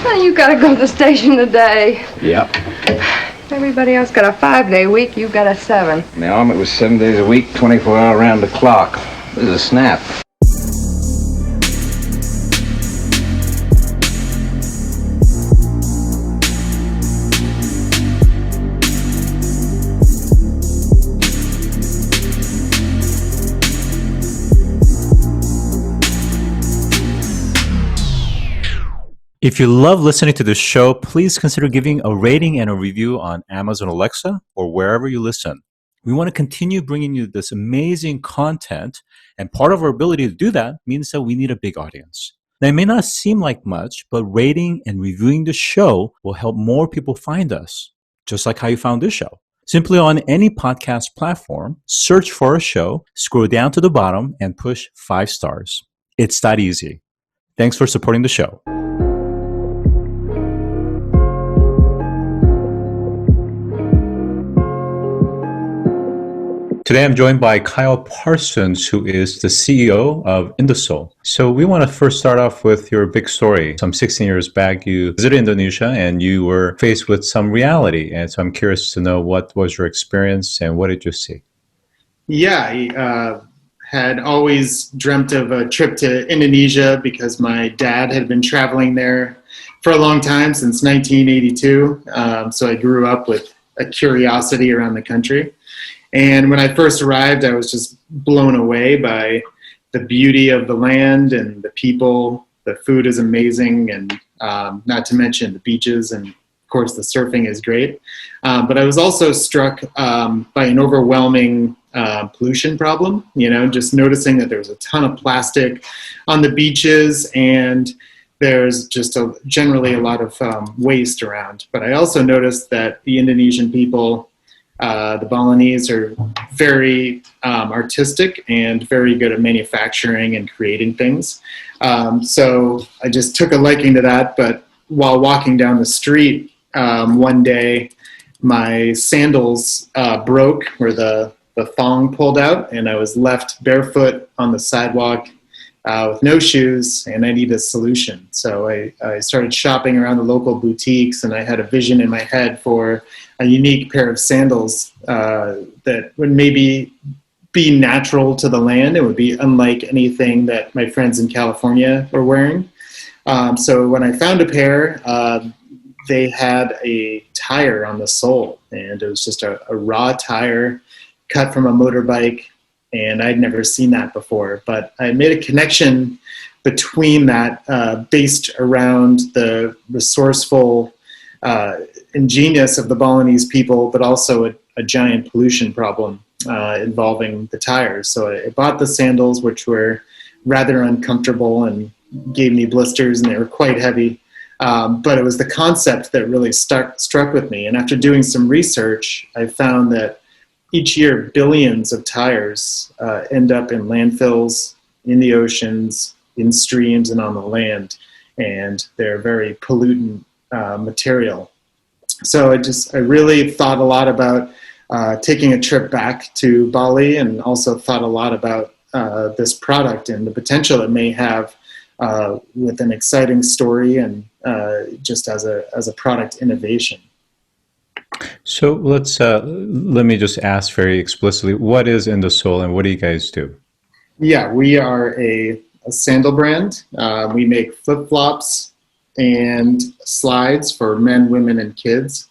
Well, you gotta go to the station today. Yep. Everybody else got a 5-day week, you got a 7. In the Army, it was 7 days a week, 24 hours around the clock. This is a snap. If you love listening to this show, please consider giving a rating and a review on Amazon Alexa or wherever you listen. We want to continue bringing you this amazing content, and part of our ability to do that means that we need a big audience. Now, it may not seem like much, but rating and reviewing the show will help more people find us, just like how you found this show. Simply on any podcast platform, search for a show, scroll down to the bottom, and push 5 stars. It's that easy. Thanks for supporting the show. Today, I'm joined by Kyle Parsons, who is the CEO of Indosole. So we want to first start off with your big story. Some 16 years back, you visited Indonesia and you were faced with some reality. And so I'm curious to know, what was your experience and what did you see? Yeah, I had always dreamt of a trip to Indonesia because my dad had been traveling there for a long time, since 1982. So I grew up with a curiosity around the country. And when I first arrived, I was just blown away by the beauty of the land and the people. The food is amazing, and not to mention the beaches, and of course the surfing is great. But I was also struck by an overwhelming pollution problem, just noticing that there was a ton of plastic on the beaches, and there's just generally a lot of waste around. But I also noticed that the Indonesian people, the Balinese, are very artistic and very good at manufacturing and creating things. So I just took a liking to that. But while walking down the street one day, my sandals broke where the thong pulled out, and I was left barefoot on the sidewalk with no shoes, and I needed a solution. So I started shopping around the local boutiques, and I had a vision in my head for a unique pair of sandals that would maybe be natural to the land. It would be unlike anything that my friends in California were wearing. So when I found a pair, they had a tire on the sole, and it was just a raw tire cut from a motorbike. And I'd never seen that before, but I made a connection between that based around the resourceful ingenious of the Balinese people, but also a giant pollution problem involving the tires. So I bought the sandals, which were rather uncomfortable and gave me blisters, and they were quite heavy. But it was the concept that really struck with me. And after doing some research, I found that each year, billions of tires end up in landfills, in the oceans, in streams, and on the land. And they're very pollutant material. So I really thought a lot about taking a trip back to Bali, and also thought a lot about this product and the potential it may have with an exciting story and just as a product innovation. So let me just ask very explicitly, what is Indosole and what do you guys do? Yeah, we are a sandal brand. We make flip-flops and slides for men, women, and kids.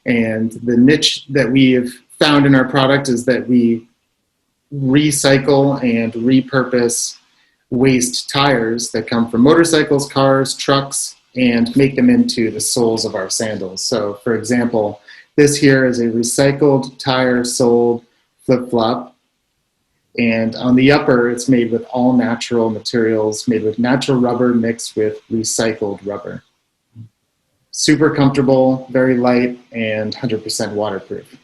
And the niche that we have found in our product is that we recycle and repurpose waste tires that come from motorcycles, cars, trucks, and make them into the soles of our sandals. So, for example, this here is a recycled tire soled flip-flop, and on the upper it's made with all natural materials, made with natural rubber mixed with recycled rubber. Super comfortable, very light, and 100% waterproof.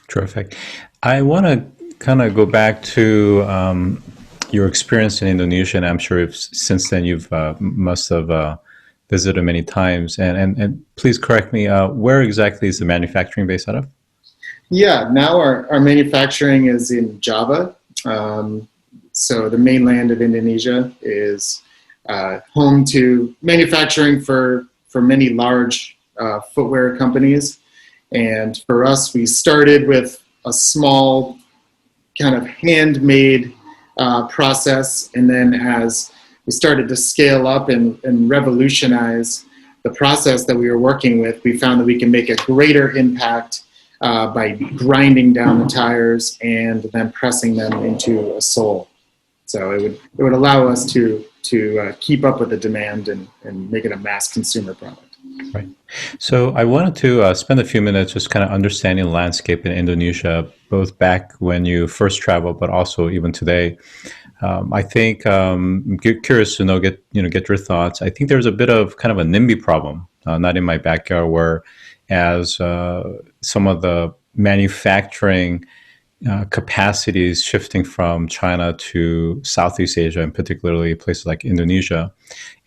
Terrific. I want to kind of go back to your experience in Indonesia, and I'm sure since then you've must have visited many times. And please correct me, where exactly is the manufacturing base out of? Yeah, now our manufacturing is in Java. So the mainland of Indonesia is home to manufacturing for many large footwear companies. And for us, we started with a small kind of handmade process. And then as we started to scale up and revolutionize the process that we were working with, we found that we can make a greater impact by grinding down the tires and then pressing them into a sole. So it would allow us to keep up with the demand and make it a mass consumer product. Right. So I wanted to spend a few minutes just kind of understanding the landscape in Indonesia, both back when you first traveled, but also even today. I think I'm curious to get your thoughts. I think there's a bit of kind of a NIMBY problem, not in my backyard, where as some of the manufacturing capacity is shifting from China to Southeast Asia, and particularly places like Indonesia,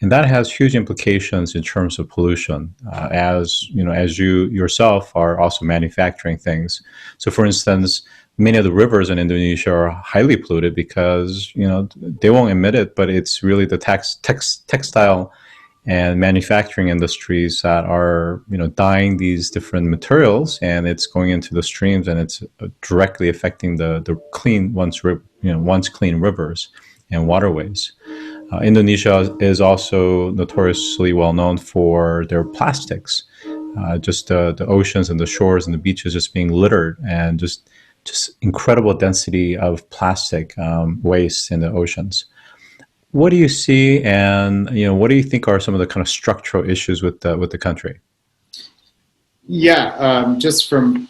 and that has huge implications in terms of pollution. As you yourself are also manufacturing things. So, for instance, many of the rivers in Indonesia are highly polluted because they won't admit it, but it's really the textile and manufacturing industries that are dyeing these different materials, and it's going into the streams, and it's directly affecting the clean once clean rivers and waterways. Indonesia is also notoriously well known for their plastics, just the oceans and the shores and the beaches just being littered, and just incredible density of plastic waste in the oceans. What do you see, and what do you think are some of the kind of structural issues with the country? Yeah, just from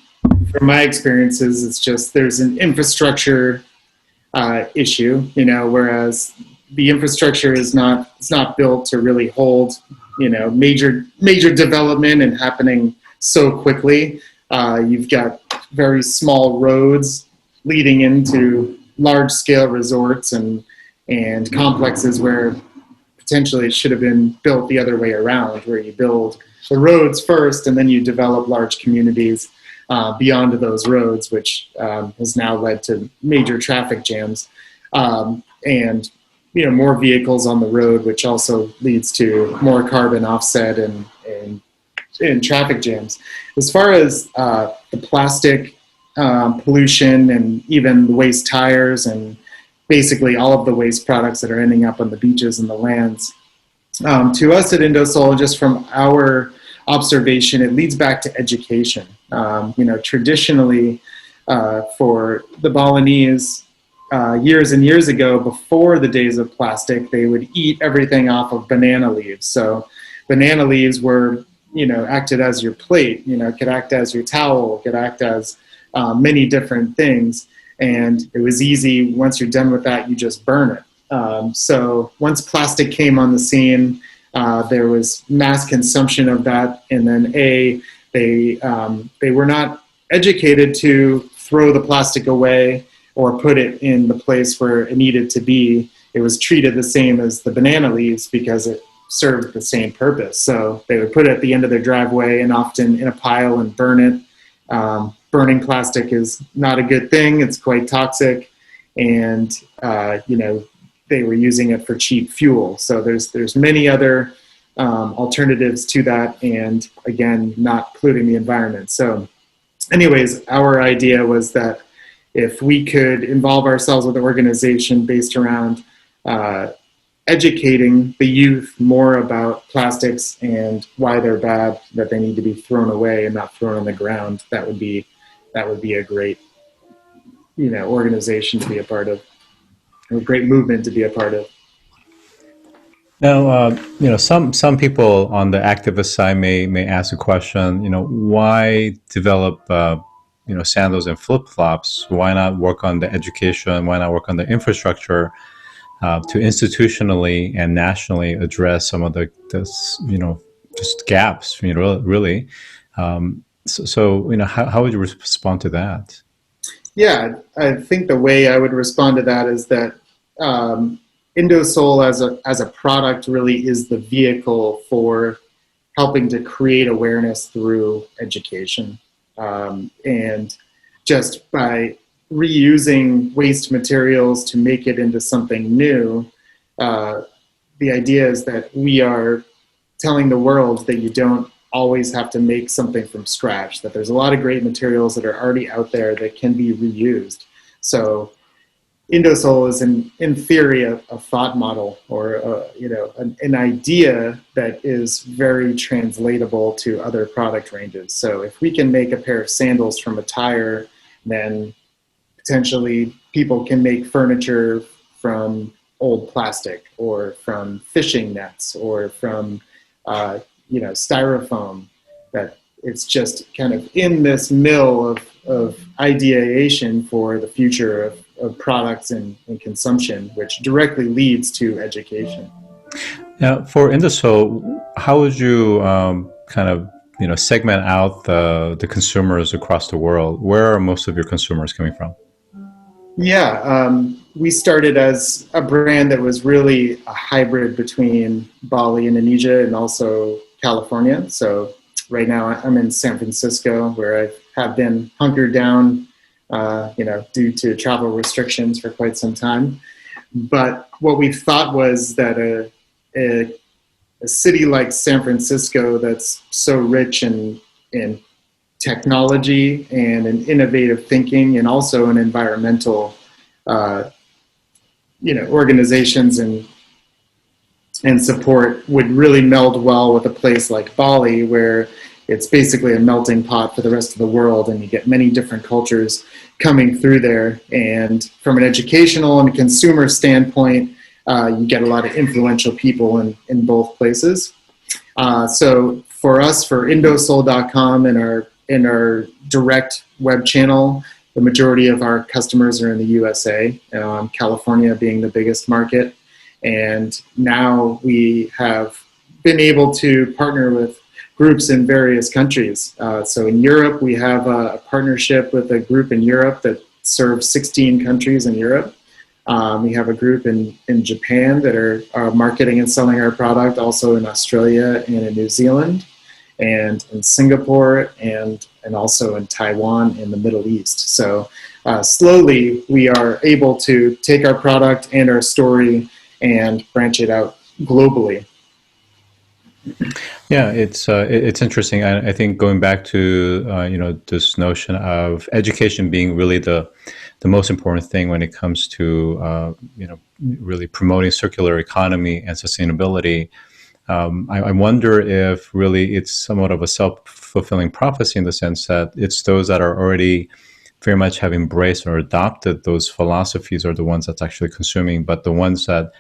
my experiences, it's just there's an infrastructure issue, whereas the infrastructure is not built to really hold major development and happening so quickly. You've got very small roads leading into large scale resorts and complexes where potentially it should have been built the other way around, where you build the roads first and then you develop large communities beyond those roads, which has now led to major traffic jams and more vehicles on the road, which also leads to more carbon offset and traffic jams. As far as the plastic pollution and even the waste tires and basically all of the waste products that are ending up on the beaches and the lands. To us at Indosole, just from our observation, it leads back to education. Traditionally, for the Balinese, years and years ago, before the days of plastic, they would eat everything off of banana leaves. So banana leaves were, acted as your plate, could act as your towel, could act as many different things. And it was easy. Once you're done with that, you just burn it. So once plastic came on the scene, there was mass consumption of that. And then they were not educated to throw the plastic away or put it in the place where it needed to be. It was treated the same as the banana leaves because it served the same purpose. So they would put it at the end of their driveway and often in a pile and burn it. Burning plastic is not a good thing. It's quite toxic, and they were using it for cheap fuel. So there's many other alternatives to that, and again, not polluting the environment. So, anyways, our idea was that if we could involve ourselves with an organization based around educating the youth more about plastics and why they're bad, that they need to be thrown away and not thrown on the ground, that would be a great, organization to be a part of, a great movement to be a part of. Now, some people on the activist side may ask a question. Why develop sandals and flip flops? Why not work on the education? Why not work on the infrastructure to institutionally and nationally address some of the just gaps? Really. So how would you respond to that? Yeah, I think the way I would respond to that is that Indosole as a product really is the vehicle for helping to create awareness through education. And just by reusing waste materials to make it into something new, the idea is that we are telling the world that you don't always have to make something from scratch, that there's a lot of great materials that are already out there that can be reused. So Indosole is, in theory, a thought model, or an idea that is very translatable to other product ranges. So if we can make a pair of sandals from a tire, then potentially people can make furniture from old plastic, or from fishing nets, or from styrofoam. That it's just kind of in this mill of ideation for the future of products and consumption, which directly leads to education. Now, for Indosole, how would you segment out the consumers across the world? Where are most of your consumers coming from? Yeah, we started as a brand that was really a hybrid between Bali, Indonesia, and also California. So right now I'm in San Francisco, where I have been hunkered down, due to travel restrictions for quite some time. But what we thought was that a city like San Francisco, that's so rich in technology and in innovative thinking, and also in environmental, organizations and support, would really meld well with a place like Bali, where it's basically a melting pot for the rest of the world, and you get many different cultures coming through there. And from an educational and consumer standpoint, you get a lot of influential people in both places. So for us, for Indosole.com and our direct web channel, the majority of our customers are in the USA, California being the biggest market. And now we have been able to partner with groups in various countries. So in Europe, we have a partnership with a group in Europe that serves 16 countries in Europe. We have a group in Japan that are marketing and selling our product, also in Australia and in New Zealand, and in Singapore, and also in Taiwan in the Middle East. So slowly we are able to take our product and our story and branch it out globally. Yeah, it's interesting. I think going back to this notion of education being really the most important thing when it comes to really promoting circular economy and sustainability. I wonder if really it's somewhat of a self-fulfilling prophecy, in the sense that it's those that are already very much have embraced or adopted those philosophies are the ones that's actually consuming, but the ones that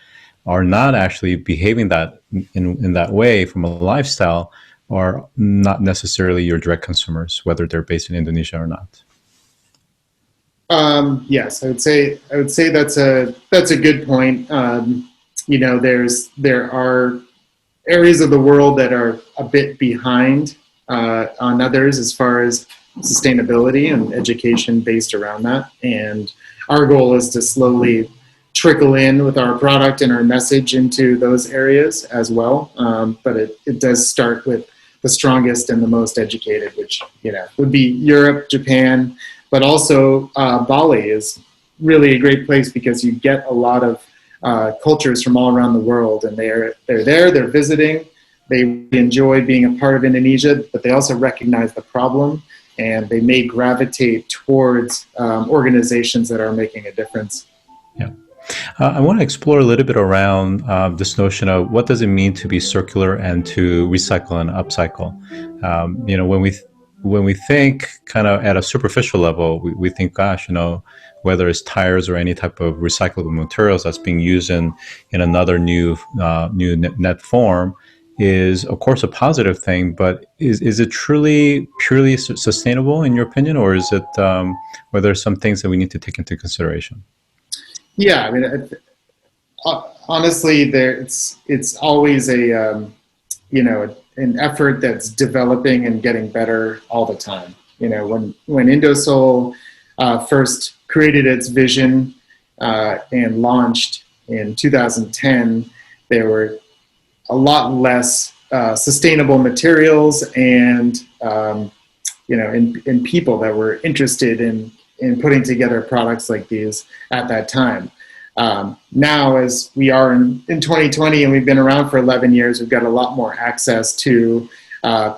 are not actually behaving that in that way from a lifestyle are not necessarily your direct consumers, whether they're based in Indonesia or not. Yes, I would say that's a good point. There are areas of the world that are a bit behind on others as far as sustainability and education based around that. And our goal is to slowly trickle in with our product and our message into those areas as well. But it does start with the strongest and the most educated, which would be Europe, Japan, but also Bali is really a great place, because you get a lot of cultures from all around the world, and they're there, they're visiting, they enjoy being a part of Indonesia, but they also recognize the problem, and they may gravitate towards organizations that are making a difference. Yeah. I want to explore a little bit around this notion of what does it mean to be circular and to recycle and upcycle. When we think kind of at a superficial level, we think, gosh, whether it's tires or any type of recyclable materials that's being used in another new net form is, of course, a positive thing. But is it truly purely sustainable in your opinion, or is it were there some things that we need to take into consideration? Yeah, I mean, honestly, it's always an effort that's developing and getting better all the time. When Indosole first created its vision and launched in 2010, there were a lot less sustainable materials and and people that were interested in in putting together products like these at that time. Now, as we are in 2020 and we've been around for 11 years, we've got a lot more access to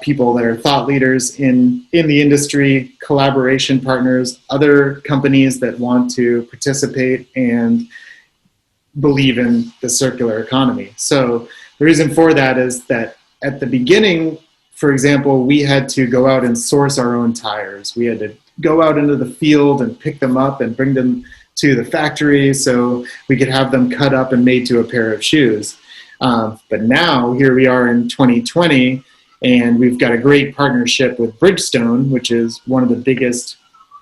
people that are thought leaders in the industry, collaboration partners, other companies that want to participate and believe in the circular economy. So the reason for that is that at the beginning, for example, we had to go out and source our own tires. We had to go out into the field and pick them up and bring them to the factory so we could have them cut up and made to a pair of shoes. But now, here we are in 2020, and we've got a great partnership with Bridgestone, which is one of the biggest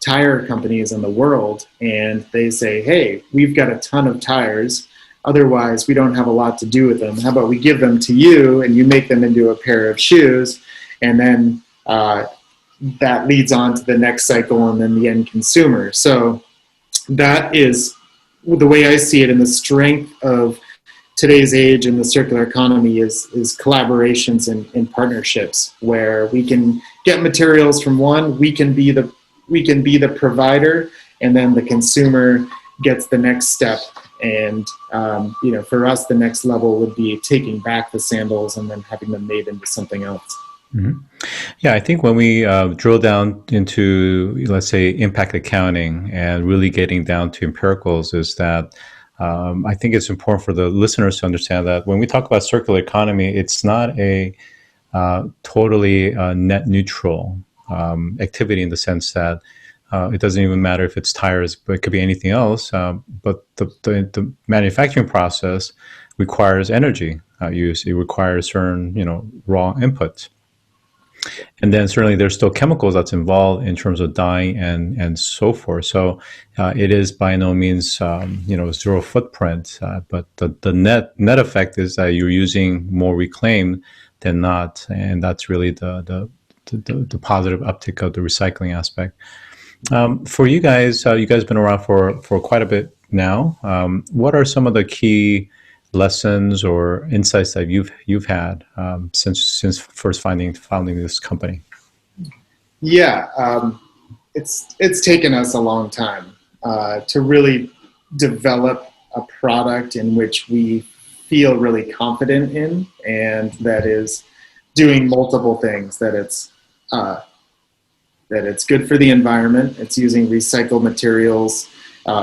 tire companies in the world. And they say, hey, we've got a ton of tires. Otherwise, we don't have a lot to do with them. How about we give them to you and you make them into a pair of shoes? And then that leads on to the next cycle and then the end consumer. So that is the way I see it, and the strength of today's age in the circular economy is collaborations and partnerships where we can get materials from one, we can be the provider, and then the consumer gets the next step. And for us, the next level would be taking back the sandals and then having them made into something else. Mm-hmm. Yeah, I think when we drill down into, let's say, impact accounting and really getting down to empiricals, is that I think it's important for the listeners to understand that when we talk about circular economy, it's not a totally net neutral activity in the sense that it doesn't even matter if it's tires, but it could be anything else. But the manufacturing process requires energy use. It requires certain, raw inputs. And then certainly there's still chemicals that's involved in terms of dyeing and so forth. So it is by no means zero footprint, but the net effect is that you're using more reclaimed than not, and that's really the positive uptick of the recycling aspect. For you guys have been around for quite a bit now. What are some of the key lessons or insights that you've had since first founding this company? Yeah, it's taken us a long time to really develop a product in which we feel really confident in, and that is doing multiple things. That it's good for the environment. It's using recycled materials,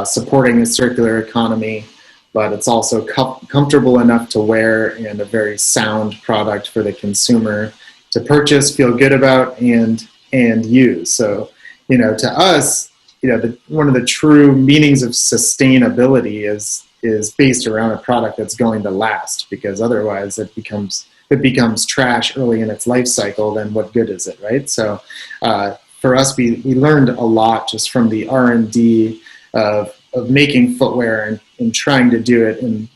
supporting a circular economy, but it's also comfortable enough to wear and a very sound product for the consumer to purchase, feel good about, and use. So, to us, one of the true meanings of sustainability is based around a product that's going to last, because otherwise it becomes trash early in its life cycle. Then what good is it, right? So, for us, we learned a lot just from the R&D of making footwear and trying to do it in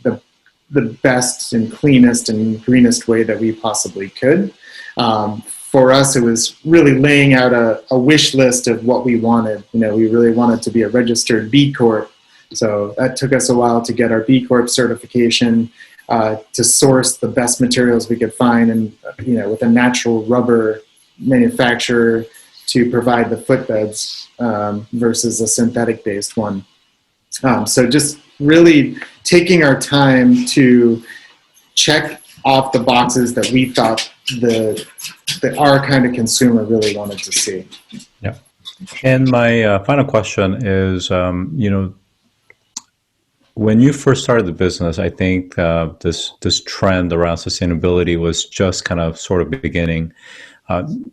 the best and cleanest and greenest way that we possibly could. For us, it was really laying out a wish list of what we wanted. We really wanted to be a registered B Corp. So that took us a while to get our B Corp certification, to source the best materials we could find, and with a natural rubber manufacturer to provide the footbeds versus a synthetic-based one. So just really taking our time to check off the boxes that we thought that our kind of consumer really wanted to see. Yeah. And my final question is, when you first started the business, I think this trend around sustainability was just kind of sort of beginning.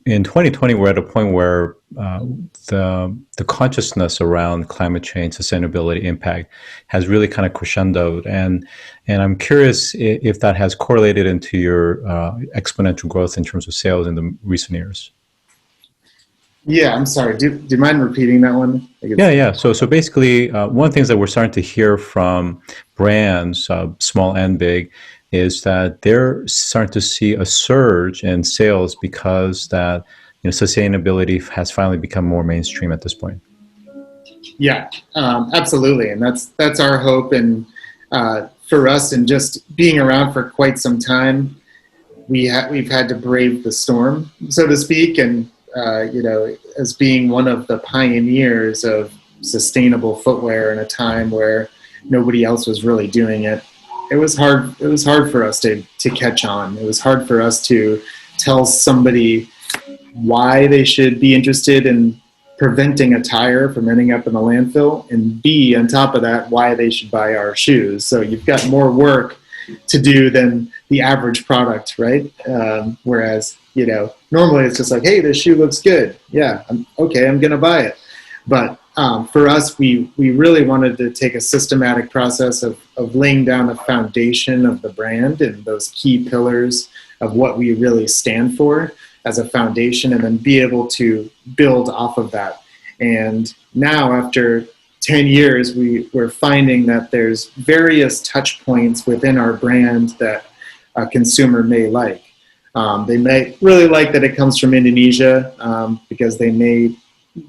In 2020, we're at a point where the consciousness around climate change, sustainability, impact has really kind of crescendoed, and I'm curious if that has correlated into your exponential growth in terms of sales in the recent years. Yeah, I'm sorry. Do you mind repeating that one? Yeah. So basically, one of the things that we're starting to hear from brands, small and big, is that they're starting to see a surge in sales because that sustainability has finally become more mainstream at this point. Yeah, absolutely, and that's our hope. And for us, and just being around for quite some time, we've had to brave the storm, so to speak. And as being one of the pioneers of sustainable footwear in a time where nobody else was really doing it. It was hard for us to catch on. It was hard for us to tell somebody why they should be interested in preventing a tire from ending up in the landfill, and B, on top of that, why they should buy our shoes. So you've got more work to do than the average product, right? Whereas, normally it's just like, hey, this shoe looks good. Yeah, I'm going to buy it. But for us, we really wanted to take a systematic process of laying down the foundation of the brand and those key pillars of what we really stand for as a foundation, and then be able to build off of that. And now, after 10 years, we're finding that there's various touch points within our brand that a consumer may like. They may really like that it comes from Indonesia, because they may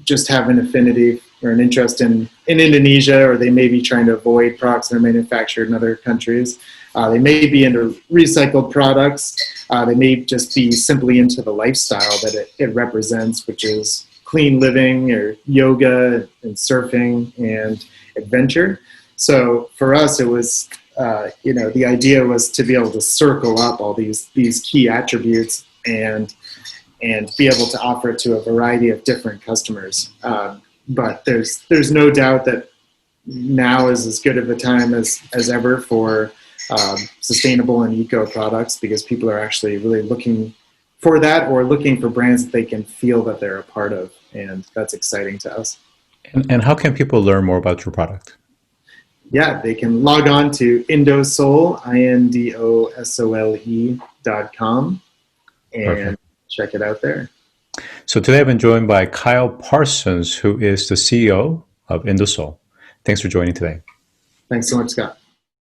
just have an affinity or an interest in Indonesia, or they may be trying to avoid products that are manufactured in other countries. They may be into recycled products. They may just be simply into the lifestyle that it represents, which is clean living or yoga and surfing and adventure. So for us, it was, the idea was to be able to circle up all these key attributes and be able to offer it to a variety of different customers. But there's no doubt that now is as good of a time as ever for sustainable and eco products, because people are actually really looking for that, or looking for brands that they can feel that they're a part of, and that's exciting to us. And how can people learn more about your product? Yeah, they can log on to Indosole, INDOSOLE.com, and Perfect. check it out there. So today I've been joined by Kyle Parsons, who is the CEO of Indosole. Thanks for joining today. Thanks so much, Scott.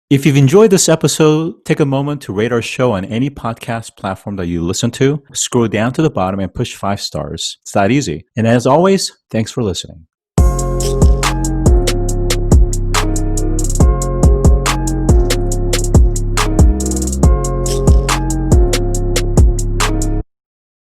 If you've enjoyed this episode, take a moment to rate our show on any podcast platform that you listen to. Scroll down to the bottom and push 5 stars. It's that easy. And as always, thanks for listening.